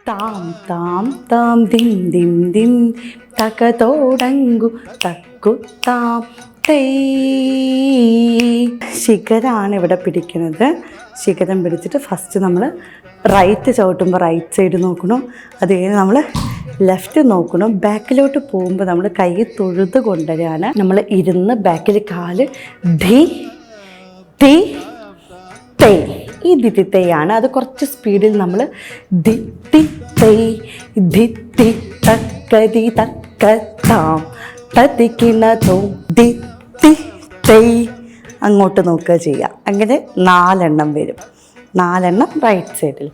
താം താം താം ദിം ദിം ദിം തകതോടങ്കു തക്കുത്താം തൈ. ശിഖരമാണ് ഇവിടെ പിടിക്കുന്നത്. ശിഖരം പിടിച്ചിട്ട് ഫസ്റ്റ് നമ്മൾ റൈറ്റ് ചവിട്ടുമ്പോൾ റൈറ്റ് സൈഡ് നോക്കണം. അത് കഴിഞ്ഞ് നമ്മൾ ലെഫ്റ്റ് നോക്കണം. ബാക്കിലോട്ട് പോകുമ്പോൾ നമ്മൾ കൈ തൊഴുത് കൊണ്ടുവരികയാണ്. നമ്മൾ ഇരുന്ന് ബാക്കിൽ കാല് ധി തി തൈ. ഈ ദിത്തി തൈയാണ്. അത് കുറച്ച് സ്പീഡിൽ നമ്മൾ ദിത്തി തൈ ധിത്തി തക്കതി തക്കത്താം തതിക്കിണതോ ദിത്തി തൈ അങ്ങോട്ട് നോക്കുക ചെയ്യുക. അങ്ങനെ 4 എണ്ണം വരും. 4 എണ്ണം റൈറ്റ് സൈഡിൽ.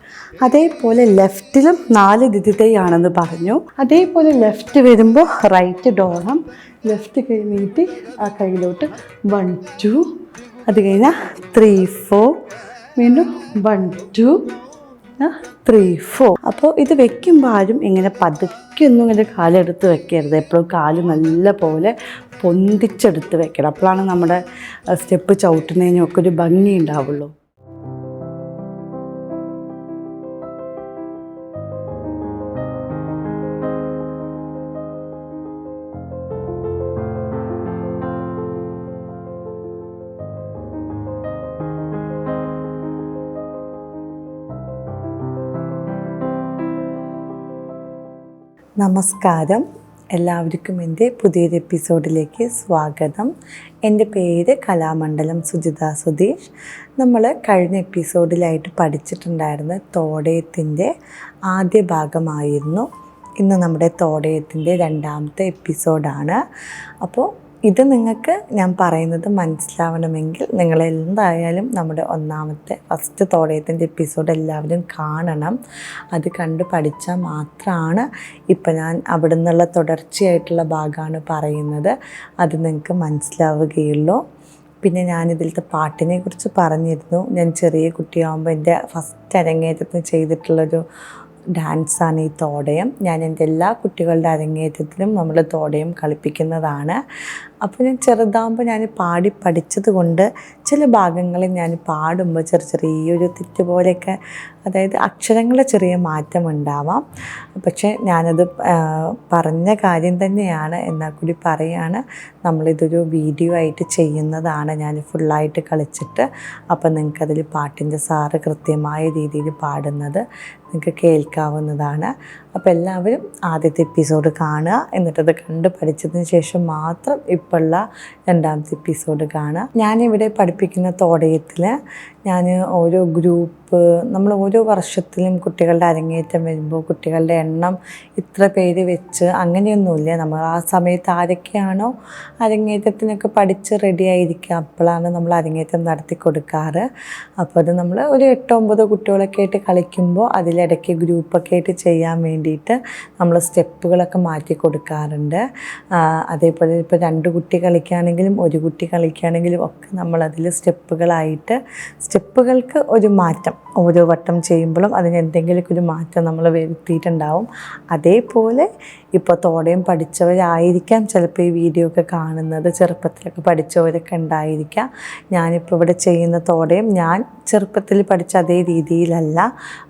അതേപോലെ ലെഫ്റ്റിലും 4 ദിതിതയാണെന്ന് പറഞ്ഞു. അതേപോലെ ലെഫ്റ്റ് വരുമ്പോൾ റൈറ്റ് ഡോണം ലെഫ്റ്റ് കൈ നീട്ടി ആ കൈയിലോട്ട് 1 2, അത് കഴിഞ്ഞാൽ 3 4, വീണ്ടും 1 2 3 4. അപ്പോൾ ഇത് വെക്കുമ്പോൾ ആരും ഇങ്ങനെ പതുക്കെയൊന്നും ഇങ്ങനെ കാലെടുത്ത് വെക്കരുത്. എപ്പോഴും കാല് നല്ല പോലെ പൊന്തിച്ചെടുത്ത് വെക്കണം. അപ്പോഴാണ് നമ്മുടെ സ്റ്റെപ്പ് ചവിട്ടുന്നതിനൊക്കെ ഒരു ഭംഗി ഉണ്ടാവുള്ളൂ. നമസ്കാരം, എല്ലാവർക്കും എൻ്റെ പുതിയൊരു എപ്പിസോഡിലേക്ക് സ്വാഗതം. എൻ്റെ പേര് കലാമണ്ഡലം സുജിത സുധീഷ്. നമ്മൾ കഴിഞ്ഞ എപ്പിസോഡിലായിട്ട് പഠിച്ചിട്ടുണ്ടായിരുന്ന തോടയത്തിൻ്റെ ആദ്യ ഭാഗമായിരുന്നു. ഇന്ന് നമ്മുടെ തോടയത്തിൻ്റെ 2ാമത്തെ എപ്പിസോഡാണ്. അപ്പോൾ ഇത് നിങ്ങൾക്ക് ഞാൻ പറയുന്നത് മനസ്സിലാവണമെങ്കിൽ നിങ്ങളെന്തായാലും നമ്മുടെ ഫസ്റ്റ് തോടയത്തിൻ്റെ എപ്പിസോഡ് എല്ലാവരും കാണണം. അത് കണ്ട് പഠിച്ചാൽ മാത്രമാണ് ഇപ്പം ഞാൻ അവിടെ നിന്നുള്ള തുടർച്ചയായിട്ടുള്ള ഭാഗമാണ് പറയുന്നത്, അത് നിങ്ങൾക്ക് മനസ്സിലാവുകയുള്ളൂ. പിന്നെ ഞാനിതിലത്തെ പാട്ടിനെ കുറിച്ച് പറഞ്ഞിരുന്നു. ഞാൻ ചെറിയ കുട്ടിയാകുമ്പോൾ എൻ്റെ ഫസ്റ്റ് അരങ്ങേറ്റത്തിന് ചെയ്തിട്ടുള്ളൊരു ഡാൻസാണ് ഈ തോടയം. ഞാൻ എൻ്റെ എല്ലാ കുട്ടികളുടെ അരങ്ങേറ്റത്തിലും നമ്മൾ തോടയം കളിപ്പിക്കുന്നതാണ്. അപ്പോൾ ഞാൻ ചെറുതാകുമ്പോൾ ഞാൻ പാടി പഠിച്ചത് കൊണ്ട് ചില ഭാഗങ്ങളിൽ ഞാൻ പാടുമ്പോൾ ചെറിയൊരു തെറ്റ് പോലെയൊക്കെ, അതായത് അക്ഷരങ്ങളുടെ ചെറിയ മാറ്റം ഉണ്ടാവാം. പക്ഷേ ഞാനത് പറഞ്ഞ കാര്യം തന്നെയാണ്, എന്നാൽ കൂടി പറയുകയാണ്, നമ്മളിതൊരു വീഡിയോ ആയിട്ട് ചെയ്യുന്നതാണ്. ഞാൻ ഫുള്ളായിട്ട് കളിച്ചിട്ട് അപ്പോൾ നിങ്ങൾക്കതിൽ പാട്ടിൻ്റെ സാറ് കൃത്യമായ രീതിയിൽ പാടുന്നത് നിങ്ങൾക്ക് കേൾക്കാവുന്നതാണ്. അപ്പോൾ എല്ലാവരും ആദ്യത്തെ എപ്പിസോഡ് കാണുക. എന്നിട്ടത് കണ്ട് പഠിച്ചതിന് ശേഷം മാത്രം ഇപ്പോഴുള്ള 2ാമത്തെ എപ്പിസോഡ് കാണുക. ഞാനിവിടെ പഠിപ്പിക്കുന്ന തോടയത്തിൽ ഞാൻ ഓരോ ഗ്രൂപ്പ്, നമ്മൾ ഓരോ വർഷത്തിലും കുട്ടികളുടെ അരങ്ങേറ്റം വരുമ്പോൾ കുട്ടികളുടെ എണ്ണം ഇത്ര പേര് വെച്ച് അങ്ങനെയൊന്നുമില്ല. നമ്മൾ ആ സമയത്ത് ആരൊക്കെയാണോ അരങ്ങേറ്റത്തിനൊക്കെ പഠിച്ച് റെഡി ആയിരിക്കുക, അപ്പോഴാണ് നമ്മൾ അരങ്ങേറ്റം നടത്തി കൊടുക്കാറ്. അപ്പോൾ അത് നമ്മൾ ഒരു 8 9 കുട്ടികളൊക്കെ ആയിട്ട് കളിക്കുമ്പോൾ അതിലിടയ്ക്ക് ഗ്രൂപ്പൊക്കെ ആയിട്ട് ചെയ്യാൻ വേണ്ടിയിട്ട് നമ്മൾ സ്റ്റെപ്പുകളൊക്കെ മാറ്റി കൊടുക്കാറുണ്ട്. അതേപോലെ ഇപ്പോൾ 2 കുട്ടി കളിക്കുകയാണെങ്കിലും 1 കുട്ടി കളിക്കുകയാണെങ്കിലും ഒക്കെ നമ്മളതിൽ സ്റ്റെപ്പുകൾക്ക് ഒരു മാറ്റം ഓരോ വട്ടം ചെയ്യുമ്പോഴും അതിന് എന്തെങ്കിലുമൊക്കെ ഒരു മാറ്റം നമ്മൾ വരുത്തിയിട്ടുണ്ടാവും. അതേപോലെ ഇപ്പോൾ തോടയം പഠിച്ചവരായിരിക്കാം ചിലപ്പോൾ ഈ വീഡിയോ ഒക്കെ കാണുന്നത്, ചെറുപ്പത്തിലൊക്കെ പഠിച്ചവരൊക്കെ ഉണ്ടായിരിക്കാം. ഞാനിപ്പോൾ ഇവിടെ ചെയ്യുന്ന തോടയം ഞാൻ ചെറുപ്പത്തിൽ പഠിച്ച അതേ രീതിയിലല്ല,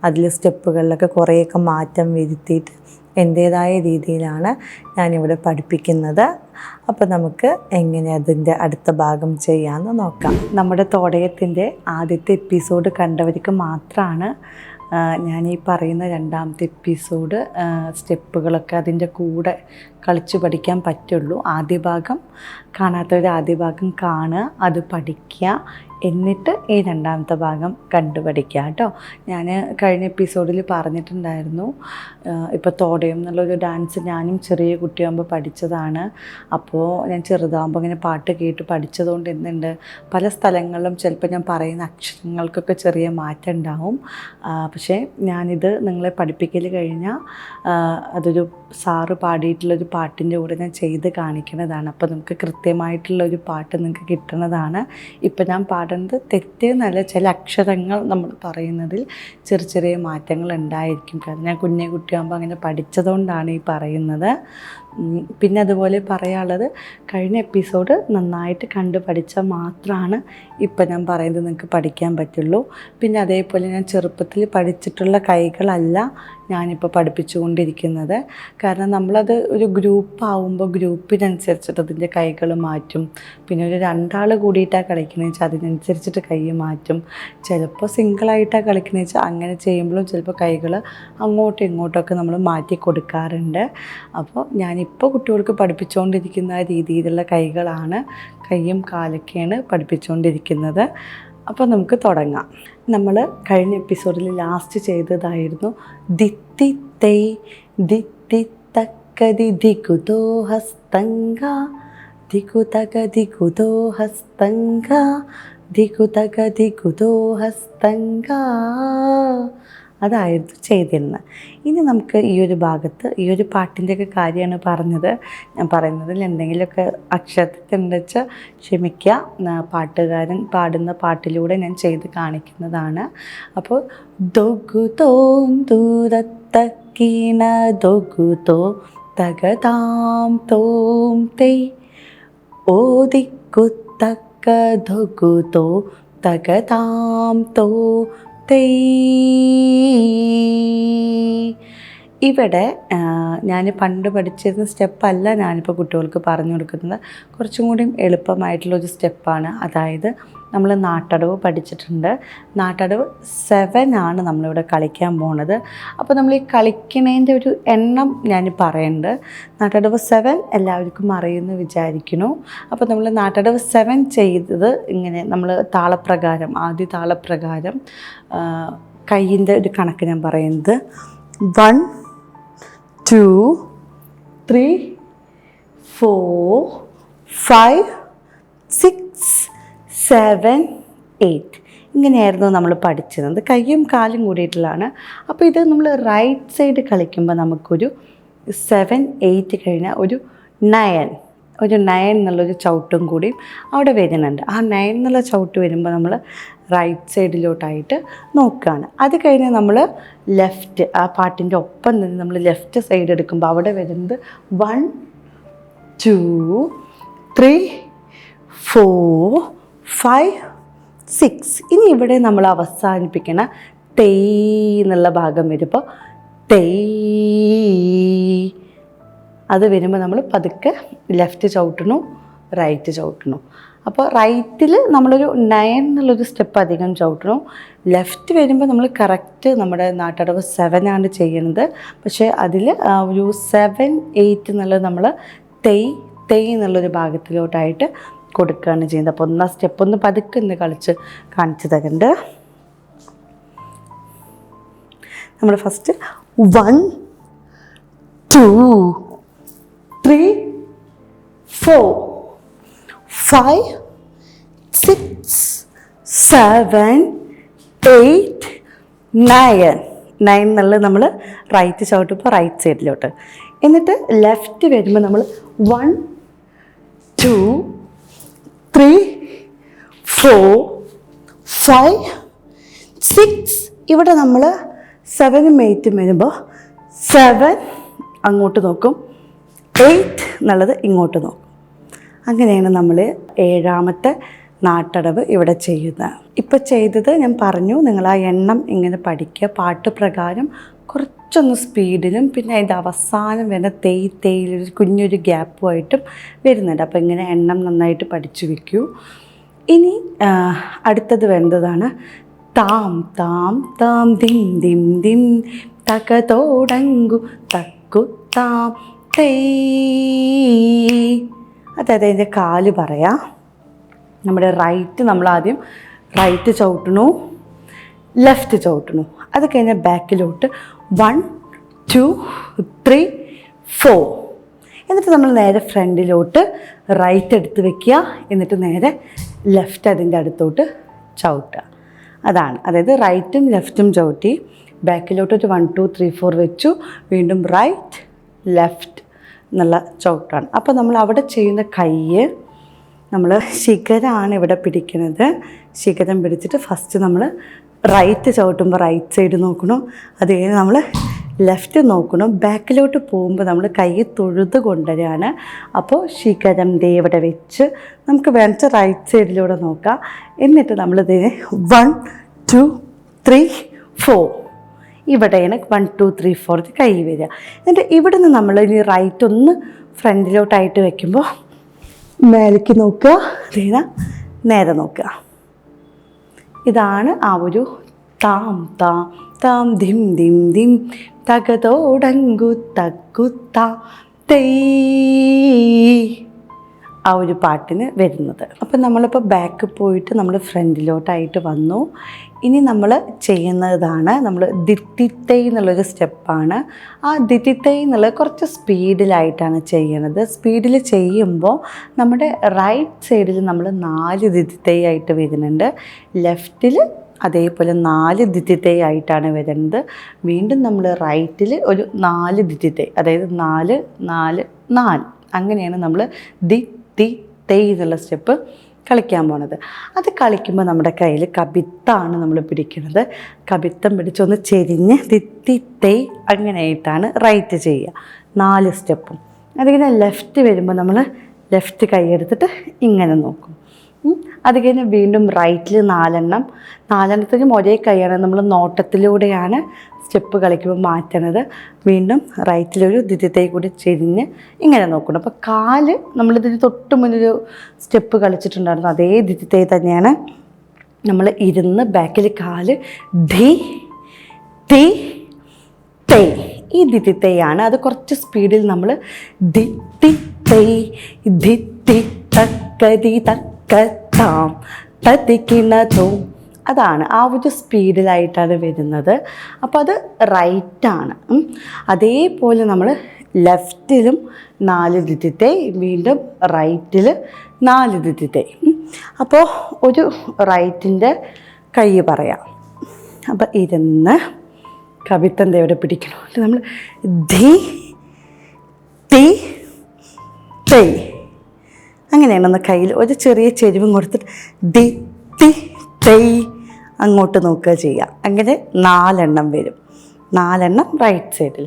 അതിൽ സ്റ്റെപ്പുകളിലൊക്കെ കുറേയൊക്കെ മാറ്റം വരുത്തിയിട്ട് എൻ്റേതായ രീതിയിലാണ് ഞാനിവിടെ പഠിപ്പിക്കുന്നത്. അപ്പോൾ നമുക്ക് എങ്ങനെ അതിൻ്റെ അടുത്ത ഭാഗം ചെയ്യാമെന്ന് നോക്കാം. നമ്മുടെ തോടയത്തിൻ്റെ ആദ്യത്തെ എപ്പിസോഡ് കണ്ടവർക്ക് മാത്രമാണ് ഞാൻ ഈ പറയുന്ന 2ാമത്തെ എപ്പിസോഡ് സ്റ്റെപ്പുകളൊക്കെ അതിൻ്റെ കൂടെ കളിച്ച് പഠിക്കാൻ പറ്റുള്ളൂ. ആദ്യ ഭാഗം കാണാത്തവർ ആദ്യ ഭാഗം കാണുക, അത് പഠിക്കുക, എന്നിട്ട് ഈ 2ാമത്തെ ഭാഗം കണ്ടുപഠിക്കുക കേട്ടോ. ഞാൻ കഴിഞ്ഞ എപ്പിസോഡിൽ പറഞ്ഞിട്ടുണ്ടായിരുന്നു, ഇപ്പോൾ തോടയം എന്നുള്ളൊരു ഡാൻസ് ഞാനും ചെറിയ കുട്ടിയാകുമ്പോൾ പഠിച്ചതാണ്. അപ്പോൾ ഞാൻ ചെറുതാകുമ്പോൾ ഇങ്ങനെ പാട്ട് കേട്ട് പഠിച്ചതുകൊണ്ട് എന്തുണ്ട്, പല സ്ഥലങ്ങളിലും ചിലപ്പോൾ ഞാൻ പറയുന്ന അക്ഷരങ്ങൾക്കൊക്കെ ചെറിയ മാറ്റം ഉണ്ടാവും. പക്ഷേ ഞാനിത് നിങ്ങളെ പഠിപ്പിക്കൽ കഴിഞ്ഞാൽ അതൊരു സാറ് പാടിയിട്ടുള്ളൊരു പാട്ടിൻ്റെ കൂടെ ഞാൻ ചെയ്ത് കാണിക്കുന്നതാണ്. അപ്പോൾ നമുക്ക് കൃത്യമായിട്ടുള്ളൊരു പാട്ട് നിങ്ങൾക്ക് കിട്ടുന്നതാണ്. ഇപ്പം ഞാൻ പാടുന്നത് തെറ്റെന്നല്ല, ചില അക്ഷരങ്ങൾ നമ്മൾ പറയുന്നതിൽ ചെറിയ ചെറിയ മാറ്റങ്ങൾ ഉണ്ടായിരിക്കും. കാരണം ഞാൻ കുഞ്ഞേ കുട്ടിയാകുമ്പോൾ അങ്ങനെ പഠിച്ചതുകൊണ്ടാണ് ഈ പറയുന്നത്. പിന്നെ അതുപോലെ പറയാനുള്ളത്, കഴിഞ്ഞ എപ്പിസോഡ് നന്നായിട്ട് കണ്ട് പഠിച്ചാൽ മാത്രമാണ് ഇപ്പം ഞാൻ പറയുന്നത് നിങ്ങൾക്ക് പഠിക്കാൻ പറ്റുള്ളൂ. പിന്നെ അതേപോലെ ഞാൻ ചെറുപ്പത്തിൽ പഠിച്ചിട്ടുള്ള കൈകളല്ല ഞാനിപ്പോൾ പഠിപ്പിച്ചുകൊണ്ടിരിക്കുന്നത്. കാരണം നമ്മളത് ഒരു ഗ്രൂപ്പാവുമ്പോൾ ഗ്രൂപ്പിനനുസരിച്ചിട്ട് അതിൻ്റെ കൈകൾ മാറ്റും. പിന്നെ ഒരു 2 ആൾ കൂടിയിട്ടാണ് കളിക്കണമെന്ന് വെച്ചാൽ അതിനനുസരിച്ചിട്ട് കൈ മാറ്റും. ചിലപ്പോൾ സിംഗിളായിട്ടാണ് കളിക്കണമെന്ന് വെച്ചാൽ അങ്ങനെ ചെയ്യുമ്പോഴും ചിലപ്പോൾ കൈകൾ അങ്ങോട്ടും ഇങ്ങോട്ടൊക്കെ നമ്മൾ മാറ്റി കൊടുക്കാറുണ്ട്. അപ്പോൾ ഞാനിപ്പോൾ കുട്ടികൾക്ക് പഠിപ്പിച്ചുകൊണ്ടിരിക്കുന്ന രീതിയിലുള്ള കൈകളാണ്, കൈയും കാലൊക്കെയാണ് പഠിപ്പിച്ചുകൊണ്ടിരിക്കുന്നത്. അപ്പോൾ നമുക്ക് തുടങ്ങാം. നമ്മൾ കഴിഞ്ഞ എപ്പിസോഡിൽ ലാസ്റ്റ് ചെയ്തതായിരുന്നു ദിത്തി തൈ ദിത്തി തക്കതി ദിഗുദോ ഹസ്തങ്ക ദിഗുതക ദിഗുദോ ഹസ്തങ്ക ദിഗുതക ദിഗുദോ ഹസ്തങ്ക, അതായിരുന്നു ചെയ്തിരുന്നത്. ഇനി നമുക്ക് ഈ ഒരു ഭാഗത്ത് ഈ ഒരു പാട്ടിൻ്റെയൊക്കെ കാര്യമാണ് പറഞ്ഞത്. ഞാൻ പറയുന്നതിൽ എന്തെങ്കിലുമൊക്കെ അക്ഷരത്തിൻ്റെ വെച്ചാൽ ക്ഷമിക്കുക. പാട്ടുകാരൻ പാടുന്ന പാട്ടിലൂടെ ഞാൻ ചെയ്ത് കാണിക്കുന്നതാണ്. അപ്പോൾ ദൊഗുതോ ദൂരത്തക്കീണ ദൊഗുതോ തകതാം തോം തൈ ഓദിക്കുത്തക്ക ദൊഗുതോ തകതാം തോ തൈ. ഇവിടെ ഞാൻ പണ്ട് പഠിച്ചിരുന്ന സ്റ്റെപ്പല്ല ഞാനിപ്പോൾ കുട്ടികൾക്ക് പറഞ്ഞു കൊടുക്കുന്നത്. കുറച്ചും കൂടി എളുപ്പമായിട്ടുള്ളൊരു സ്റ്റെപ്പാണ്. അതായത് നമ്മൾ നാട്ടടവ് പഠിച്ചിട്ടുണ്ട്. നാട്ടടവ് 7 ആണ് നമ്മളിവിടെ കളിക്കാൻ പോണത്. അപ്പോൾ നമ്മൾ ഈ കളിക്കണേൻ്റെ ഒരു എണ്ണം ഞാൻ പറയുന്നുണ്ട്. നാട്ടടവ് 7 എല്ലാവർക്കും അറിയുമെന്ന് വിചാരിക്കുന്നു. അപ്പോൾ നമ്മൾ നാട്ടടവ് 7 ചെയ്തത് ഇങ്ങനെ, നമ്മൾ താളപ്രകാരം, ആദ്യ താളപ്രകാരം കയ്യിൻ്റെ ഒരു കണക്ക് ഞാൻ പറയുന്നത് 1 2 3 4 5 6 7 8 ഇങ്ങനെയായിരുന്നു നമ്മൾ പഠിച്ചിരുന്നത്. കയ്യും കാലും കൂടിയിട്ടുള്ളതാണ്. അപ്പോൾ ഇത് നമ്മൾ റൈറ്റ് സൈഡ് കളിക്കുമ്പോൾ നമുക്കൊരു 7 8 കഴിഞ്ഞാൽ ഒരു 9 എന്നുള്ളൊരു ചവിട്ടും കൂടി അവിടെ വരുന്നുണ്ട്. ആ 9 എന്നുള്ള ചവിട്ട് വരുമ്പോൾ നമ്മൾ റൈറ്റ് സൈഡിലോട്ടായിട്ട് നോക്കുകയാണ്. അത് കഴിഞ്ഞ് നമ്മൾ ലെഫ്റ്റ്, ആ പാട്ടിൻ്റെ ഒപ്പം നിന്ന് നമ്മൾ ലെഫ്റ്റ് സൈഡ് എടുക്കുമ്പോൾ അവിടെ വരുന്നത് 1 2 3 4 5 6. ഇനി ഇവിടെ നമ്മൾ അവസാനിപ്പിക്കുന്ന തെയ് എന്നുള്ള ഭാഗം വരുമ്പോൾ തെയ്, അത് വരുമ്പോൾ നമ്മൾ പതുക്കെ ലെഫ്റ്റ് ചവിട്ടണു, റൈറ്റ് ചവിട്ടണു. അപ്പോൾ റൈറ്റിൽ നമ്മളൊരു 9 എന്നുള്ളൊരു സ്റ്റെപ്പ് അധികം ചവിട്ടണു. ലെഫ്റ്റ് വരുമ്പോൾ നമ്മൾ കറക്റ്റ് നമ്മുടെ നാട്ടടവ് 7 ആണ് ചെയ്യുന്നത്. പക്ഷേ അതിൽ ഒരു 7 8 എന്നുള്ളത് നമ്മൾ തെയ് എന്നുള്ളൊരു ഭാഗത്തിലോട്ടായിട്ട് കൊടുക്കുകയാണ് ചെയ്യുന്നത്. അപ്പോൾ ഒന്നാം സ്റ്റെപ്പ് ഒന്ന് പതുക്കെ ഒന്ന് കളിച്ച് കാണിച്ചു തരുന്നുണ്ട്. നമ്മൾ ഫസ്റ്റ് 1 2 3 4 5 6 7 8 9 എന്നുള്ളത് നമ്മൾ റൈറ്റ് ചവിട്ടുമ്പോൾ റൈറ്റ് സൈഡിലോട്ട്. എന്നിട്ട് ലെഫ്റ്റ് വരുമ്പോൾ നമ്മൾ 1 2 3 4 5 6. ഇവിടെ നമ്മൾ 7ഉം 8ഉം വരുമ്പോൾ 7 അങ്ങോട്ട് നോക്കും, 8 എന്നുള്ളത് ഇങ്ങോട്ട് നോക്കും. അങ്ങനെയാണ് നമ്മൾ 7ാമത്തെ നാട്ടടവ് ഇവിടെ ചെയ്യുന്നത്. ഇപ്പോൾ ചെയ്തത് ഞാൻ പറഞ്ഞു, നിങ്ങൾ ആ എണ്ണം ഇങ്ങനെ പഠിക്കുക. പാട്ട് പ്രകാരം കുറച്ചൊന്ന് സ്പീഡിലും പിന്നെ അതിൻ്റെ അവസാനം വരുന്ന തേയിലൊരു കുഞ്ഞൊരു ഗ്യാപ്പുമായിട്ടും വരുന്നുണ്ട്. അപ്പോൾ ഇങ്ങനെ എണ്ണം നന്നായിട്ട് പഠിച്ചു വയ്ക്കൂ. ഇനി അടുത്തത് വേണ്ടതാണ് താം താം താം ദിം ദിം ദിം തക തോടങ്കു തക്കു താം തേ. അതായത് അതിൻ്റെ കാല് പറയാം. നമ്മുടെ റൈറ്റ് നമ്മളാദ്യം റൈറ്റ് ചവിട്ടണു, ലെഫ്റ്റ് ചവിട്ടണു. അത് കഴിഞ്ഞാൽ ബാക്കിലോട്ട് 1 2 3 4. എന്നിട്ട് നമ്മൾ നേരെ ഫ്രണ്ടിലോട്ട് റൈറ്റ് എടുത്ത് വെക്കുക. എന്നിട്ട് നേരെ ലെഫ്റ്റ് അതിൻ്റെ അടുത്തോട്ട് ചവിട്ടുക. അതാണ്, അതായത് റൈറ്റും ലെഫ്റ്റും ചവിട്ടി ബാക്കിലോട്ടൊരു 1 2 3 4 വെച്ചു. വീണ്ടും റൈറ്റ് ലെഫ്റ്റ് എന്നുള്ള ചവിട്ടാണ്. അപ്പോൾ നമ്മൾ അവിടെ ചെയ്യുന്ന കൈ നമ്മൾ ശിഖരമാണ് ഇവിടെ പിടിക്കുന്നത്. ശിഖരം പിടിച്ചിട്ട് ഫസ്റ്റ് നമ്മൾ റൈറ്റ് ചവിട്ടുമ്പോൾ റൈറ്റ് സൈഡ് നോക്കണം. അത് കഴിഞ്ഞ് നമ്മൾ ലെഫ്റ്റ് നോക്കണം. ബാക്കിലോട്ട് പോകുമ്പോൾ നമ്മൾ കൈ തൊഴുത് കൊണ്ടുവരികയാണ്. അപ്പോൾ ശിഖരം ദേ ഇവിടെ വെച്ച് നമുക്ക് വേണ്ട റൈറ്റ് സൈഡിലൂടെ നോക്കാം. എന്നിട്ട് നമ്മളിതിന് 1 2 3 4 ഇവിടെയാണ് 1 2 3 4 കൈ വരിക. എന്നിട്ട് ഇവിടെ നിന്ന് നമ്മൾ ഇനി റൈറ്റ് ഒന്ന് ഫ്രണ്ടിലോട്ടായിട്ട് വയ്ക്കുമ്പോൾ മേലേക്ക് നോക്കുക, അതേന നേരെ നോക്കുക. ഇതാണ് ആ ഒരു താം താം താം ധിം ധിം ധിം തകതോടങ്കു തക്കുത്ത തൈ ആ ഒരു പാട്ടിന് വരുന്നത്. അപ്പം നമ്മളിപ്പോൾ ബാക്ക് പോയിട്ട് നമ്മൾ ഫ്രണ്ടിലോട്ടായിട്ട് വന്നു. ഇനി നമ്മൾ ചെയ്യുന്നതാണ് നമ്മൾ ദിത്തിത്തൈ എന്നുള്ളൊരു സ്റ്റെപ്പാണ്. ആ ദിത്തിത്തൈ എന്നുള്ളത് കുറച്ച് സ്പീഡിലായിട്ടാണ് ചെയ്യുന്നത്. സ്പീഡിൽ ചെയ്യുമ്പോൾ നമ്മുടെ റൈറ്റ് സൈഡിൽ നമ്മൾ 4 ദിത്തിത്തൈ ആയിട്ട് വരുന്നുണ്ട്. ലെഫ്റ്റിൽ അതേപോലെ 4 ദിത്തിത്തൈ ആയിട്ടാണ് വരുന്നത്. വീണ്ടും നമ്മൾ റൈറ്റിൽ ഒരു 4 ദിത്തിത്തൈ, അതായത് 4 4 4 അങ്ങനെയാണ് നമ്മൾ ദിത്തിത്തൈ എന്നുള്ള സ്റ്റെപ്പ് കളിക്കാൻ പോണത്. അത് കളിക്കുമ്പോൾ നമ്മുടെ കയ്യിൽ കബിത്താണ് നമ്മൾ പിടിക്കുന്നത്. കബിത്തം പിടിച്ചൊന്ന് ചെരിഞ്ഞ് ദിത്തിത്തൈ അങ്ങനെയായിട്ടാണ് റൈറ്റ് ചെയ്യുക 4 സ്റ്റെപ്പും. അതിങ്ങനെ ലെഫ്റ്റ് വരുമ്പോൾ നമ്മൾ ലെഫ്റ്റ് കൈ എടുത്തിട്ട് ഇങ്ങനെ നോക്കും. അത് കഴിഞ്ഞ് വീണ്ടും റൈറ്റിൽ 4 4 ഒരേ കൈയാണ് നമ്മൾ നോട്ടത്തിലൂടെയാണ് സ്റ്റെപ്പ് കളിക്കുമ്പോൾ മാറ്റണത്. വീണ്ടും റൈറ്റിലൊരു ദിത്തിത്തൈ കൂടി ചെരിഞ്ഞ് ഇങ്ങനെ നോക്കണം. അപ്പോൾ കാല് നമ്മളിതിന് തൊട്ട് മുന്നൊരു സ്റ്റെപ്പ് കളിച്ചിട്ടുണ്ടായിരുന്നു, അതേ ദിത്തിത്തൈ തന്നെയാണ് നമ്മൾ ഇരുന്ന് ബാക്കിൽ കാല് ധി തി തൈ. ഈ ദിത്തിത്തൈയാണ്. അത് കുറച്ച് സ്പീഡിൽ നമ്മൾ ദിത്തിത്തൈ ധിത്തി തക്കതി തക്കത്താം തത്തിക്കിണതോ, അതാണ് ആ ഒരു സ്പീഡിലായിട്ടാണ് വരുന്നത്. അപ്പോൾ അത് റൈറ്റാണ്. അതേപോലെ നമ്മൾ ലെഫ്റ്റിലും 4 ദിത്തിത്തൈ, വീണ്ടും റൈറ്റിൽ 4 ദിത്തിത്തൈ. അപ്പോൾ ഒരു റൈറ്റിൻ്റെ കൈ പറയാം. അപ്പം ഇരുന്ന് കവിത്തൻ്റെ എവിടെ പിടിക്കണം, നമ്മൾ ധി തി തൈ അങ്ങനെയാണ്. ഒന്ന് കയ്യിൽ ഒരു ചെറിയ ചെരിവും കൊടുത്തിട്ട് ദി തി തൈ അങ്ങോട്ട് നോക്കുക ചെയ്യുക. അങ്ങനെ 4 വരും. 4 റൈറ്റ് സൈഡിൽ.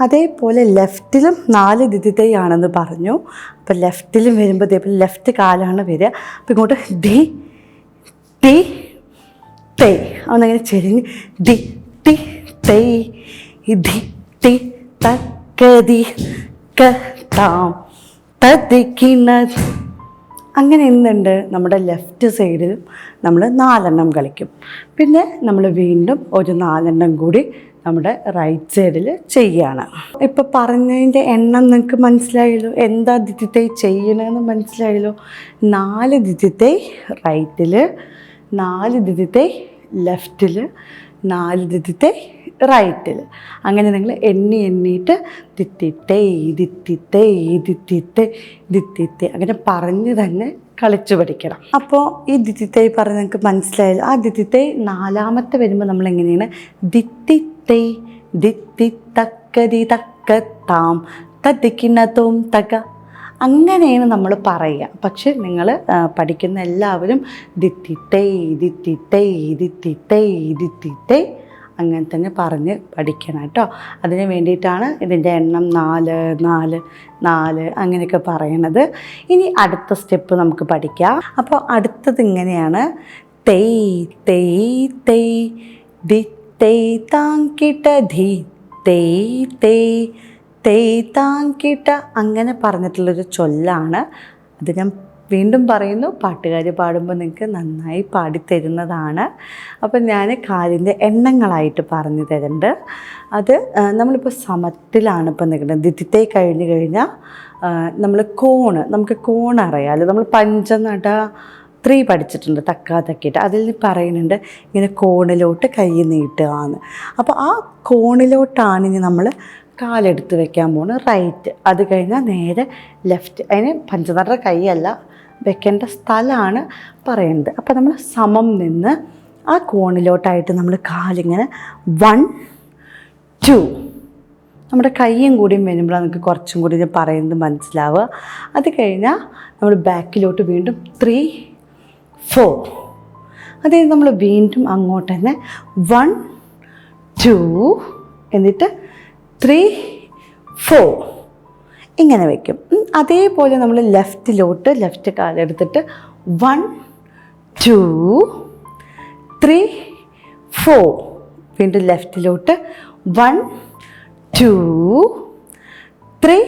അതേപോലെ ലെഫ്റ്റിലും 4 ദിത്തിത്തൈ ആണെന്ന് പറഞ്ഞു. അപ്പോൾ ലെഫ്റ്റിലും വരുമ്പോൾ അതേപോലെ ലെഫ്റ്റ് കാലാണ് വരിക. അപ്പോൾ ഇങ്ങോട്ട് ദി തി തൈ അവനങ്ങനെ ചെരിഞ്ഞ് ദി തി തൈ ദി തി തക്കതി കത്താം തതിക്കിണ. അങ്ങനെ എന്തുണ്ട്, നമ്മുടെ ലെഫ്റ്റ് സൈഡിലും നമ്മൾ 4 കളിക്കും. പിന്നെ നമ്മൾ വീണ്ടും ഒരു 4 കൂടി നമ്മുടെ റൈറ്റ് സൈഡിൽ ചെയ്യുകയാണ്. ഇപ്പോൾ പറഞ്ഞതിൻ്റെ എണ്ണം നിങ്ങൾക്ക് മനസ്സിലായല്ലോ, എന്താ ദിത്തിത്തൈ ചെയ്യണമെന്ന് മനസ്സിലായല്ലോ. 4 ദിത്തിത്തൈ റൈറ്റിൽ, 4 ദിത്തിത്തൈ ലെഫ്റ്റിൽ, 4 ദിത്തിത്തൈ റൈറ്റിൽ. അങ്ങനെ നിങ്ങൾ എണ്ണിയിട്ട് ദിത്തിത്തൈ ദിത്തിത്തൈ ദിത്തിത്തൈ ദിത്തിത്തൈ അങ്ങനെ പറഞ്ഞ് തന്നെ കളിച്ചു പഠിക്കണം. അപ്പോൾ ഈ ദിത്തിത്തൈ പറഞ്ഞ് നിങ്ങൾക്ക് മനസ്സിലായല്ലോ. ആ ദിത്തിത്തൈ 4ാമത്തെ വരുമ്പോൾ നമ്മളെങ്ങനെയാണ് ദിത്തിത്തൈ ദിത്തി തക്കതി തക്കത്താം തത്തിക്കിണത്തോം തക അങ്ങനെയാണ് നമ്മൾ പറയുക. പക്ഷെ നിങ്ങൾ പഠിക്കുന്ന എല്ലാവരും ദിത്തിത്തൈ ദിത്തിത്തൈ ദിത്തിത്തൈ ദിത്തിത്തൈ അങ്ങനെ തന്നെ പറഞ്ഞ് പഠിക്കണം കേട്ടോ. അതിന് വേണ്ടിയിട്ടാണ് ഇതിൻ്റെ എണ്ണം 4 4 4 അങ്ങനെയൊക്കെ പറയണത്. ഇനി അടുത്ത സ്റ്റെപ്പ് നമുക്ക് പഠിക്കാം. അപ്പോൾ അടുത്തത് ഇങ്ങനെയാണ്. തൈ തൈ തൈ ദി തൈ താങ്കിട്ട ധി തൈ തൈ തൈ താങ്കിട്ട അങ്ങനെ പറഞ്ഞിട്ടുള്ളൊരു ചൊല്ലാണ്. അത് ഞാൻ വീണ്ടും പറയുന്നു, പാട്ടുകാർ പാടുമ്പോൾ നിങ്ങൾക്ക് നന്നായി പാടിത്തരുന്നതാണ്. അപ്പം ഞാൻ കാലിൻ്റെ എണ്ണങ്ങളായിട്ട് പറഞ്ഞു തരുന്നുണ്ട്. അത് നമ്മളിപ്പോൾ സമത്തിലാണ് ഇപ്പം നിൽക്കുന്നത്. ദിത്തിത്തൈ കഴിഞ്ഞ് കഴിഞ്ഞാൽ നമുക്ക് കോൺ അറിയാമല്ലോ. നമ്മൾ പഞ്ചനട 3 പഠിച്ചിട്ടുണ്ട്, തക്കാതക്കിയിട്ട്. അതിൽ പറയുന്നുണ്ട് ഇങ്ങനെ കോണിലോട്ട് കൈ നീട്ടുകയെന്ന്. അപ്പോൾ ആ കോണിലോട്ടാണ് ഇനി നമ്മൾ കാലെടുത്ത് വെക്കാൻ പോകുന്നത് റൈറ്റ്. അത് കഴിഞ്ഞാൽ നേരെ ലെഫ്റ്റ്. അതിന് പഞ്ചനട കൈയല്ല വെക്കേണ്ട സ്ഥലമാണ് പറയുന്നത്. അപ്പോൾ നമ്മൾ സമം നിന്ന് ആ കോണിലോട്ടായിട്ട് നമ്മൾ കാലിങ്ങനെ 1 2 നമ്മുടെ കയ്യും കൂടിയും വരുമ്പോഴാണ് നമുക്ക് കുറച്ചും കൂടി ഞാൻ പറയുന്നത് മനസ്സിലാവുക. അത് കഴിഞ്ഞാൽ നമ്മൾ ബാക്കിലോട്ട് വീണ്ടും 3, 4. അതായത് നമ്മൾ വീണ്ടും അങ്ങോട്ട് തന്നെ 1, 2 എന്നിട്ട് 3, 4 ഇങ്ങനെ വയ്ക്കും. അതേപോലെ നമ്മൾ ലെഫ്റ്റ് കാലെടുത്തിട്ട് 1, 2, 3, 4 വീണ്ടും ലെഫ്റ്റിലോട്ട് 1, 2, 3,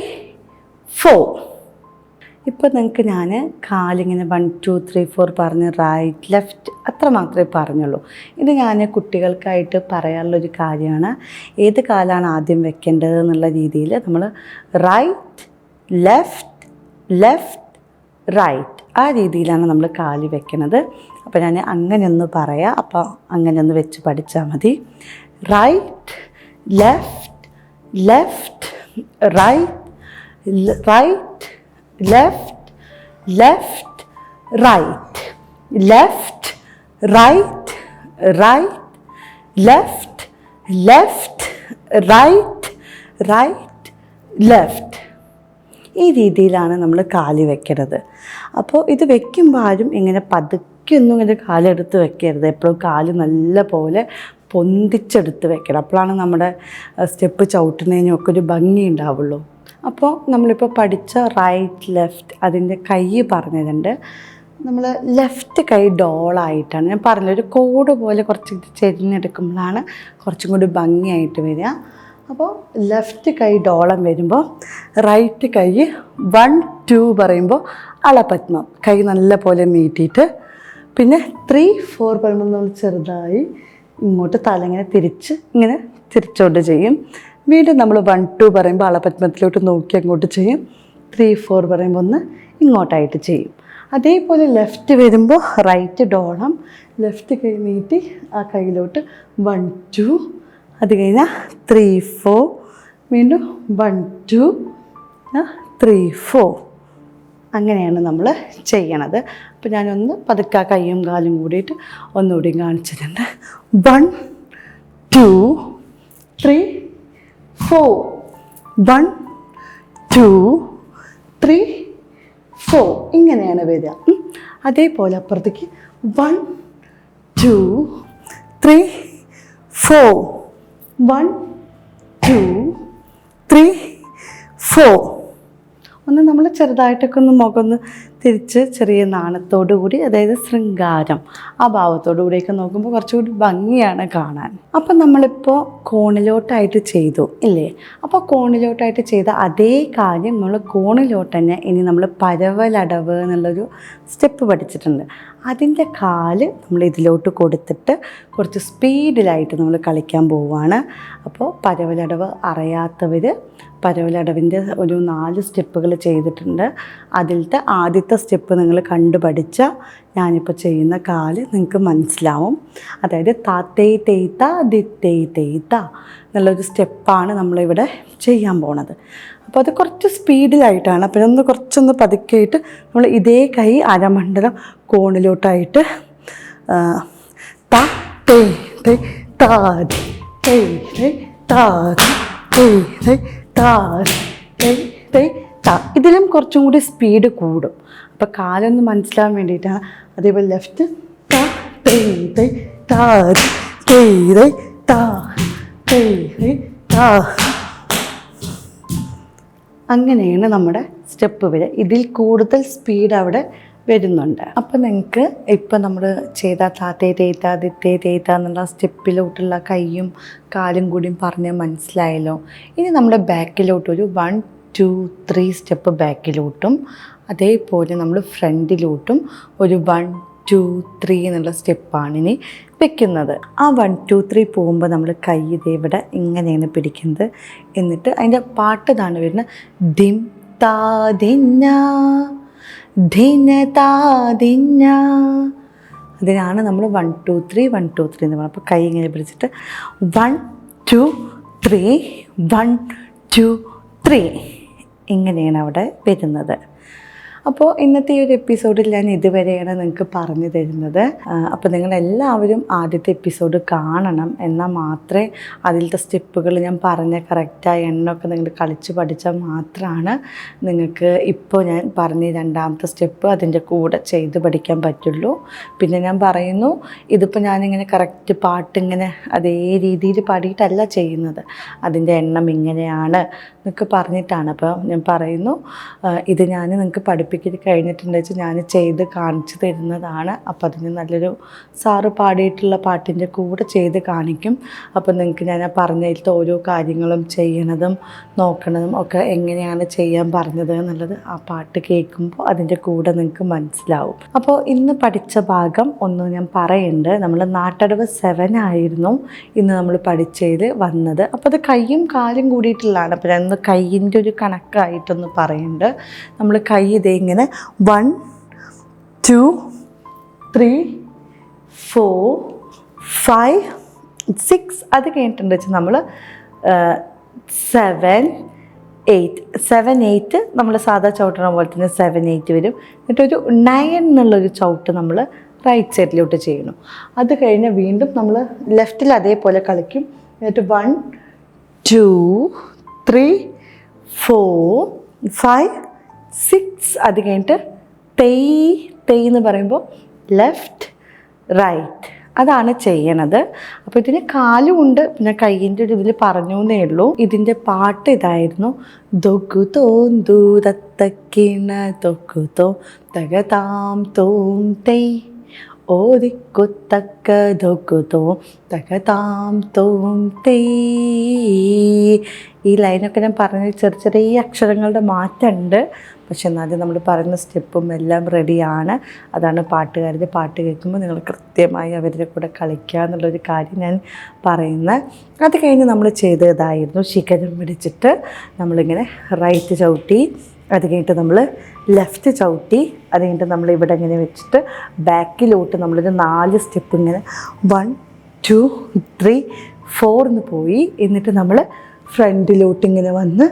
4. ഇപ്പോൾ നിങ്ങൾക്ക് ഞാൻ കാലിങ്ങനെ 1, 2, 3, 4 പറഞ്ഞ് റൈറ്റ് ലെഫ്റ്റ് അത്ര മാത്രമേ പറഞ്ഞുള്ളൂ. ഇത് ഞാൻ കുട്ടികൾക്കായിട്ട് പറയാനുള്ളൊരു കാര്യമാണ്. ഏത് കാലാണ് ആദ്യം വെക്കേണ്ടത് എന്നുള്ള രീതിയിൽ നമ്മൾ റൈറ്റ് ലെഫ്റ്റ് ലെഫ്റ്റ് റൈറ്റ് ആ രീതിയിലാണ് നമ്മൾ കാല് വെക്കുന്നത്. അപ്പോൾ ഞാൻ അങ്ങനെയൊന്ന് പറയാം, അപ്പോൾ അങ്ങനെയൊന്ന് വെച്ച് പഠിച്ചാൽ മതി. Right left left right right left left right left right right left left right right left ഈ രീതിയിലാണ് നമ്മൾ കാല് വെക്കുന്നത്. അപ്പോൾ ഇത് വെക്കുമ്പോൾ ആരും ഇങ്ങനെ പതുക്കെയൊന്നും ഇങ്ങനെ കാലെടുത്ത് വെക്കരുത്. എപ്പോഴും കാല് നല്ല പോലെ പൊന്തിച്ചെടുത്ത് വെക്കണം. അപ്പോഴാണ് നമ്മുടെ സ്റ്റെപ്പ് ചവിട്ടുന്നതിനൊക്കെ ഒരു ഭംഗി ഉണ്ടാവുള്ളൂ. അപ്പോൾ നമ്മളിപ്പോൾ പഠിച്ച റൈറ്റ് ലെഫ്റ്റ് അതിൻ്റെ കൈ പറഞ്ഞതുണ്ട്. നമ്മൾ ലെഫ്റ്റ് കൈ ഡോളായിട്ടാണ് ഞാൻ പറഞ്ഞത്. ഒരു കോഡ് പോലെ കുറച്ച് ചെരിഞ്ഞെടുക്കുമ്പോഴാണ് കുറച്ചും കൂടി ഭംഗിയായിട്ട് വരിക. അപ്പോൾ ലെഫ്റ്റ് കൈ ഡോളം വരുമ്പോൾ റൈറ്റ് കൈ 1, 2 പറയുമ്പോൾ അളപത്മം കൈ നല്ല പോലെ നീട്ടിയിട്ട്, പിന്നെ 3, 4 പറയുമ്പോൾ നമ്മൾ ചെറുതായി ഇങ്ങോട്ട് തല ഇങ്ങനെ തിരിച്ചോട്ട് ചെയ്യും. വീണ്ടും നമ്മൾ 1, 2 പറയുമ്പോൾ അളപത്മത്തിലോട്ട് നോക്കി അങ്ങോട്ട് ചെയ്യും. 3, 4 പറയുമ്പോൾ ഒന്ന് ഇങ്ങോട്ടായിട്ട് ചെയ്യും. അതേപോലെ ലെഫ്റ്റ് വരുമ്പോൾ റൈറ്റ് ഡോളം ലെഫ്റ്റ് കൈ നീട്ടി ആ കൈയിലോട്ട് 1, 2 അത് കഴിഞ്ഞാൽ 3, 4 വീണ്ടും 1, 2 3, 4 അങ്ങനെയാണ് നമ്മൾ ചെയ്യണത്. അപ്പോൾ ഞാനൊന്ന് പതുക്കെ കൈയും കാലും കൂടിയിട്ട് ഒന്നുകൂടിയും കാണിച്ചിട്ടുണ്ട്. 1, 2, 3, 4 1, 2, 3, 4 ഇങ്ങനെയാണ് വരിക. അതേപോലെ അപ്പുറത്തേക്ക് 1, 2, 3, 4 1, 2, 3, 4 ഒന്ന് നമ്മൾ ചെറുതായിട്ടൊക്കെ ഒന്ന് മുഖമൊന്ന് തിരിച്ച് ചെറിയ നാണത്തോടു കൂടി, അതായത് ശൃംഗാരം ആ ഭാവത്തോടു കൂടിയൊക്കെ നോക്കുമ്പോൾ കുറച്ചുകൂടി ഭംഗിയാണ് കാണാൻ. അപ്പം നമ്മളിപ്പോൾ കോണിലോട്ടായിട്ട് ചെയ്തു ഇല്ലേ? അപ്പോൾ കോണിലോട്ടായിട്ട് ചെയ്ത അതേ കാര്യം നമ്മൾ കോണിലോട്ട് തന്നെ ഇനി നമ്മൾ പരവലടവ് എന്നുള്ളൊരു സ്റ്റെപ്പ് പഠിച്ചിട്ടുണ്ട്. അതിൻ്റെ കാല് നമ്മൾ ഇതിലോട്ട് കൊടുത്തിട്ട് കുറച്ച് സ്പീഡിലായിട്ട് നമ്മൾ കളിക്കാൻ പോവുകയാണ്. അപ്പോൾ പരവലടവ് അറിയാത്തവർ പരവലടവിൻ്റെ ഒരു 4 സ്റ്റെപ്പുകൾ ചെയ്തിട്ടുണ്ട്. അതിലത്തെ ആദ്യത്തെ സ്റ്റെപ്പ് നിങ്ങൾ കണ്ടുപഠിച്ചാൽ ഞാനിപ്പോൾ ചെയ്യുന്ന കാല് നിങ്ങൾക്ക് മനസ്സിലാവും. അതായത് താത്തേ തേയ്ത്ത ദിത്തേ തേയ്ത്ത എന്നുള്ളൊരു സ്റ്റെപ്പാണ് നമ്മളിവിടെ ചെയ്യാൻ പോണത്. അപ്പോൾ അത് കുറച്ച് സ്പീഡിലായിട്ടാണ്. അപ്പോൾ കുറച്ചൊന്ന് പതുക്കെയായിട്ട് നമ്മൾ ഇതേ കൈ അരമണ്ഡലം കോണിലോട്ടായിട്ട് താ തേ തേ താ തേ തേ താ തേ തേ താ തേ തേ താ ഇതിലും കുറച്ചും കൂടി സ്പീഡ് കൂടും. അപ്പോൾ കാലൊന്ന് മനസ്സിലാവാൻ വേണ്ടിയിട്ടാണ്. അതേപോലെ ലെഫ്റ്റ് താ തേ തേ താ തേ തേ താ തേ തേ താ അങ്ങനെയാണ് നമ്മുടെ സ്റ്റെപ്പ് വരെ. ഇതിൽ കൂടുതൽ സ്പീഡ് അവിടെ വരുന്നുണ്ട്. അപ്പോൾ നിങ്ങൾക്ക് ഇപ്പം നമ്മൾ ചെയ്ത താത്തേ തേയ്ത്ത ദിത്തേ തേയ്ത്ത എന്നുള്ള സ്റ്റെപ്പിലോട്ടുള്ള കൈയും കാലും കൂടിയും പറഞ്ഞ് മനസ്സിലായല്ലോ. ഇനി നമ്മുടെ ബാക്കിലോട്ടൊരു 1, 2, 3 സ്റ്റെപ്പ് ബാക്കിലോട്ടും അതേപോലെ നമ്മൾ ഫ്രണ്ടിലോട്ടും ഒരു 1, 2, 3 എന്നുള്ള സ്റ്റെപ്പാണ് ഇനി വെക്കുന്നത്. ആ 1, 2, 3 പോകുമ്പോൾ നമ്മൾ കൈ ഇതേവിടെ ഇങ്ങനെയാണ് പിടിക്കുന്നത്. എന്നിട്ട് അതിൻ്റെ പാട്ട് ഇതാണ് വരുന്നത്. ദിം താ ദിന്ന ധിന താ ദിന്ന. അതിനാണ് നമ്മൾ 1, 2, 3 1, 2, 3 എന്ന് പറയുന്നത്. അപ്പോൾ കൈ ഇങ്ങനെ പിടിച്ചിട്ട് 1, 2, 3 1, 2, 3 ഇങ്ങനെയാണ് അവിടെ വരുന്നത്. അപ്പോൾ ഇന്നത്തെ ഈ ഒരു എപ്പിസോഡിൽ ഞാൻ ഇതുവരെയാണ് നിങ്ങൾക്ക് പറഞ്ഞു തരുന്നത്. അപ്പോൾ നിങ്ങളെല്ലാവരും ആദ്യത്തെ എപ്പിസോഡ് കാണണം, എന്നാൽ മാത്രമേ അതിലത്തെ സ്റ്റെപ്പുകൾ ഞാൻ പറഞ്ഞ കറക്റ്റായ എണ്ണമൊക്കെ നിങ്ങൾ കളിച്ച് പഠിച്ചാൽ മാത്രമാണ് നിങ്ങൾക്ക് ഇപ്പോൾ ഞാൻ പറഞ്ഞ രണ്ടാമത്തെ സ്റ്റെപ്പ് അതിൻ്റെ കൂടെ ചെയ്ത് പഠിക്കാൻ പറ്റുള്ളൂ. പിന്നെ ഞാൻ പറയുന്നു, ഇതിപ്പോൾ ഞാനിങ്ങനെ കറക്റ്റ് പാട്ടിങ്ങനെ അതേ രീതിയിൽ പാടിയിട്ടല്ല ചെയ്യുന്നത്, അതിൻ്റെ എണ്ണം ഇങ്ങനെയാണ് എന്നൊക്കെ പറഞ്ഞിട്ടാണ്. അപ്പോൾ ഞാൻ പറയുന്നു, ഇത് ഞാൻ നിങ്ങൾക്ക് പഠിപ്പിക്കൽ കഴിഞ്ഞിട്ടുണ്ടെന്ന് വെച്ചാൽ ഞാൻ ചെയ്ത് കാണിച്ചു തരുന്നതാണ്. അപ്പോൾ അതിന് നല്ലൊരു സാറ് പാടിയിട്ടുള്ള പാട്ടിൻ്റെ കൂടെ ചെയ്ത് കാണിക്കും. അപ്പോൾ നിങ്ങൾക്ക് ഞാൻ പറഞ്ഞതിലത്തെ ഓരോ കാര്യങ്ങളും ചെയ്യണതും നോക്കണതും ഒക്കെ എങ്ങനെയാണ് ചെയ്യാൻ പറഞ്ഞത് എന്നുള്ളത് ആ പാട്ട് കേൾക്കുമ്പോൾ അതിൻ്റെ കൂടെ നിങ്ങൾക്ക് മനസ്സിലാവും. അപ്പോൾ ഇന്ന് പഠിച്ച ഭാഗം ഒന്ന് ഞാൻ പറയുന്നുണ്ട്. നമ്മൾ നാട്ടടവ് 7 ആയിരുന്നു ഇന്ന് നമ്മൾ പഠിച്ചതിൽ വന്നത്. അപ്പോൾ അത് കയ്യും കാലും കൂടിയിട്ടുള്ളതാണ്. അപ്പോൾ ഞാൻ കയ്യിൻ്റെ ഒരു കണക്കായിട്ടൊന്ന് പറയുന്നുണ്ട്. നമ്മൾ കൈ ഇതേ ഇങ്ങനെ 1 2 3 4 5 6 അത് കഴിഞ്ഞിട്ടുണ്ട് വെച്ചാൽ നമ്മൾ 7 8 നമ്മൾ സാധാ ചവിട്ടണ പോലെ തന്നെ 7 8 വരും. എന്നിട്ടൊരു 9 എന്നുള്ളൊരു ചവിട്ട് നമ്മൾ റൈറ്റ് സൈഡിലോട്ട് ചെയ്യണം. അത് കഴിഞ്ഞ് വീണ്ടും നമ്മൾ ലെഫ്റ്റിൽ അതേപോലെ കളിക്കും. എന്നിട്ട് 1 2 3 4 5 6 അത് കഴിഞ്ഞിട്ട് തെയ് എന്ന് പറയുമ്പോൾ ലെഫ്റ്റ് റൈറ്റ് അതാണ് ചെയ്യണത്. അപ്പോൾ ഇതിന് കാലും ഉണ്ട്, പിന്നെ കയ്യിൻ്റെ ഒരു ഇതിൽ പറഞ്ഞു എന്നേ ഉള്ളൂ. ഇതിൻ്റെ പാട്ട് ഇതായിരുന്നു. ദൊക്കുതോ ദൂരത്തക്കിണ ദൊക്കുതോ തകതാം തോം തെയ് ഓദിക്കുത്തക്ക ദൊക്കുതോ തകതാം തോം തെയ്. ഈ ലൈനൊക്കെ ഞാൻ പറഞ്ഞ ചെറിയ ചെറിയ അക്ഷരങ്ങളുടെ മാറ്റമുണ്ട്, പക്ഷെ എന്നാലും നമ്മൾ പറയുന്ന സ്റ്റെപ്പും എല്ലാം റെഡിയാണ്. അതാണ് പാട്ടുകാരുടെ പാട്ട് കേൾക്കുമ്പോൾ നിങ്ങൾ കൃത്യമായി അവരുടെ കൂടെ കളിക്കുക എന്നുള്ളൊരു കാര്യം ഞാൻ പറയുന്നത്. അത് കഴിഞ്ഞ് നമ്മൾ ചെയ്തതായിരുന്നു ശിഖരം പിടിച്ചിട്ട് നമ്മളിങ്ങനെ റൈറ്റ് ചവിട്ടി, അത് കഴിഞ്ഞിട്ട് നമ്മൾ ലെഫ്റ്റ് ചവിട്ടി, അത് കഴിഞ്ഞിട്ട് നമ്മൾ ഇവിടെ ഇങ്ങനെ വെച്ചിട്ട് ബാക്കിലോട്ട് നമ്മളൊരു 4 സ്റ്റെപ്പ് ഇങ്ങനെ 1 2 3 4 എന്ന് പോയി. എന്നിട്ട് നമ്മൾ ഫ്രണ്ടിലോട്ട് ഇങ്ങനെ വന്ന്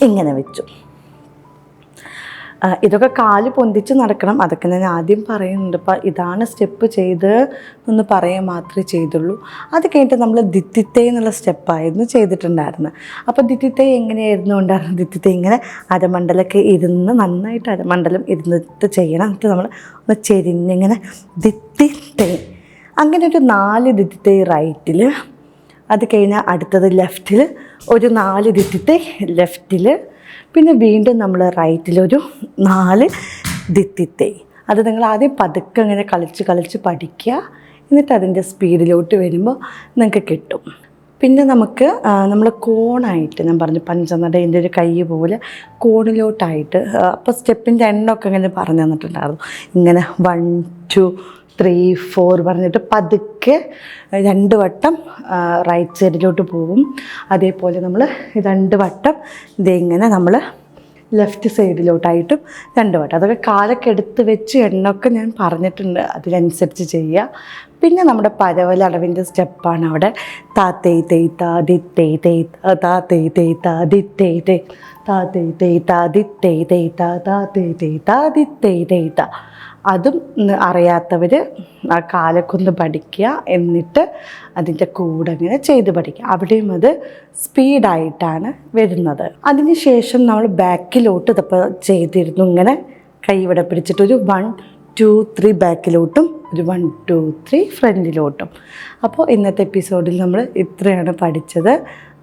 ഇങ്ങനെ വെച്ചു. ഇതൊക്കെ കാല് പൊന്തിച്ച് നടക്കണം, അതൊക്കെ ഞാൻ ആദ്യം പറയുന്നുണ്ട്. അപ്പോൾ ഇതാണ് സ്റ്റെപ്പ് ചെയ്ത് എന്ന് പറയാൻ മാത്രമേ ചെയ്തുള്ളൂ. അത് കഴിഞ്ഞിട്ട് നമ്മൾ ദിത്തിത്തേ എന്നുള്ള സ്റ്റെപ്പായിരുന്നു ചെയ്തിട്ടുണ്ടായിരുന്നത്. അപ്പോൾ ദിത്തിത്തേ എങ്ങനെയായിരുന്നു ഉണ്ടായിരുന്നത്? ദിത്തിത്തേ ഇങ്ങനെ അരമണ്ഡലമൊക്കെ ഇരുന്ന് നന്നായിട്ട് അരമണ്ഡലം ഇരുന്നിട്ട് ചെയ്യണം. എന്നിട്ട് നമ്മൾ ഒന്ന് ചെരിഞ്ഞിങ്ങനെ ദിത്തിത്തേ, അങ്ങനെ ഒരു 4 ദിത്തിത്തേ റൈറ്റിൽ. അത് കഴിഞ്ഞാൽ അടുത്തത് ലെഫ്റ്റിൽ ഒരു 4 ദിത്തിത്തേ ലെഫ്റ്റിൽ. പിന്നെ വീണ്ടും നമ്മൾ റൈറ്റിലൊരു 4 ദിത്തിത്തേ. അത് നിങ്ങൾ ആദ്യം പതുക്കെ ഇങ്ങനെ കളിച്ച് പഠിക്കുക. എന്നിട്ട് അതിൻ്റെ സ്പീഡിലോട്ട് വരുമ്പോൾ നിങ്ങൾക്ക് കിട്ടും. പിന്നെ നമുക്ക് നമ്മൾ കോണായിട്ട്, ഞാൻ പറഞ്ഞു പഞ്ചനടേൻ്റെ ഒരു കൈ പോലെ കോണിലോട്ടായിട്ട്, അപ്പോൾ സ്റ്റെപ്പിൻ്റെ എണ്ണമൊക്കെ ഇങ്ങനെ പറഞ്ഞു തന്നിട്ടുണ്ടായിരുന്നു. ഇങ്ങനെ 1 2 3 4 പറഞ്ഞിട്ട് പതുക്കെ 2 വട്ടം റൈറ്റ് സൈഡിലോട്ട് പോകും. അതേപോലെ നമ്മൾ 2 വട്ടം ഇതിങ്ങനെ നമ്മൾ ലെഫ്റ്റ് സൈഡിലോട്ടായിട്ടും 2 വട്ടം. അതൊക്കെ കാലൊക്കെ എടുത്ത് വെച്ച് എണ്ണമൊക്കെ ഞാൻ പറഞ്ഞിട്ടുണ്ട്, അതിനനുസരിച്ച് ചെയ്യുക. പിന്നെ നമ്മുടെ പരവലടവിൻ്റെ സ്റ്റെപ്പാണ് അവിടെ. താ തേയ് തേയ് താ ദി തേയ് തേയ് താ തേയ് തേയ് താ ദി തേയ് തേയ് താ തേയ് തേയ് താ ദി തേയ് തേയ് താ താ തേയ് തേയ് താ ദി തേയ് തേയ് താ. അതും അറിയാത്തവർ ആ കാലൊക്കെ ഒന്ന് പഠിക്കുക, എന്നിട്ട് അതിൻ്റെ കൂടെ ഇങ്ങനെ ചെയ്ത് പഠിക്കുക. അവിടെയും അത് സ്പീഡായിട്ടാണ് വരുന്നത്. അതിന് ശേഷം നമ്മൾ ബാക്കിലോട്ട് ഇതിപ്പോൾ ചെയ്തിരുന്നു. ഇങ്ങനെ കൈ ഇവിടെ പിടിച്ചിട്ടൊരു 1 2 3 ബാക്കിലോട്ടും ഒരു 1 2 3 ഫ്രണ്ടിലോട്ടും. അപ്പോൾ ഇന്നത്തെ എപ്പിസോഡിൽ നമ്മൾ ഇത്രയാണ് പഠിച്ചത്.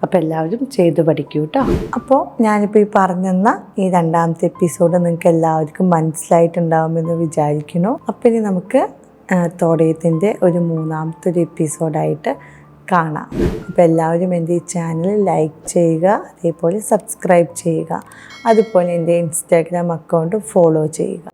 അപ്പോൾ എല്ലാവരും ചെയ്ത് പഠിക്കൂ കേട്ടോ. അപ്പോൾ ഞാനിപ്പോൾ ഈ പറഞ്ഞെന്ന ഈ രണ്ടാമത്തെ എപ്പിസോഡ് നിങ്ങൾക്ക് എല്ലാവർക്കും മനസ്സിലായിട്ടുണ്ടാകുമെന്ന് വിചാരിക്കുന്നു. അപ്പോൾ ഇനി നമുക്ക് തോടയത്തിൻ്റെ ഒരു മൂന്നാമത്തെ ഒരു എപ്പിസോഡായിട്ട് കാണാം. അപ്പോൾ എല്ലാവരും എൻ്റെ ഈ ചാനൽ ലൈക്ക് ചെയ്യുക, അതേപോലെ സബ്സ്ക്രൈബ് ചെയ്യുക, അതുപോലെ എൻ്റെ ഇൻസ്റ്റാഗ്രാം അക്കൗണ്ട് ഫോളോ ചെയ്യുക.